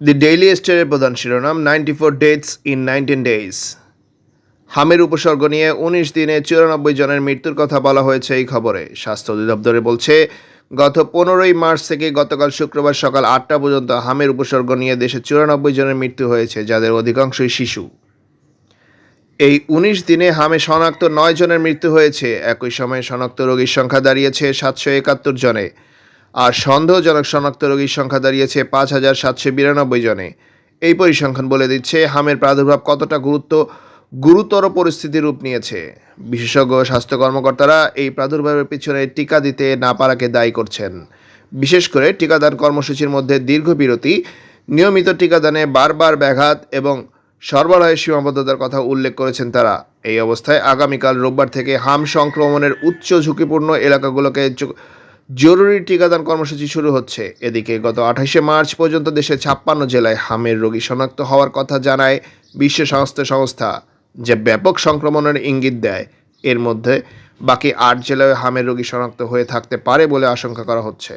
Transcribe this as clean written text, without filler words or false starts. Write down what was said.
দি daily স্টারের প্রধান শিরোনাম 94 ডেথস ইন 19 ডেজ। হামের উপসর্গ নিয়ে 19 দিনে 94 জনের মৃত্যুর কথা বলা হয়েছে এই খবরে। স্বাস্থ্য অধিদপ্তরে বলছে, গত 15ই মার্চ থেকে গতকাল শুক্রবার সকাল 8টা পর্যন্ত হামের উপসর্গ নিয়ে দেশে 94 জনের মৃত্যু হয়েছে, যাদের অধিকাংশই শিশু। এই 19 দিনে হামে শনাক্ত 9 জনের মৃত্যু হয়েছে। একই সময়ে শনাক্ত রোগীর সংখ্যা দাঁড়িয়েছে 771 জনে, আর সন্দেহজনক শনাক্ত রোগীর সংখ্যা দাঁড়িয়েছে 5,792 জনে। এই পরিসংখ্যান বলে দিচ্ছে হামের প্রাদুর্ভাব কতটা গুরুতর পরিস্থিতির রূপ নিয়েছে। বিশেষজ্ঞ স্বাস্থ্য কর্মকর্তারা এই প্রাদুর্ভাবের পিছনে টিকা দিতে না পারাকে দায়ী করছেন। বিশেষ করে টিকাদান কর্মসূচির মধ্যে দীর্ঘ বিরতি, নিয়মিত টিকাদানে বারবার ব্যাঘাত এবং সরবরাহের সীমাবদ্ধতার কথা উল্লেখ করেছেন তারা। এই অবস্থায় আগামীকাল রোববার থেকে হাম সংক্রমণের উচ্চ ঝুঁকিপূর্ণ এলাকাগুলোকে জরুরি টিকাদান কর্মসূচি শুরু হচ্ছে। এদিকে গত 28শে মার্চ পর্যন্ত দেশের 56 জেলায় হামের রোগী শনাক্ত হওয়ার কথা জানায় বিশ্ব স্বাস্থ্য সংস্থা, যে ব্যাপক সংক্রমণের ইঙ্গিত দেয়। এর মধ্যে বাকি 8 জেলায় হামের রোগী শনাক্ত হয়ে থাকতে পারে বলে আশঙ্কা করা হচ্ছে।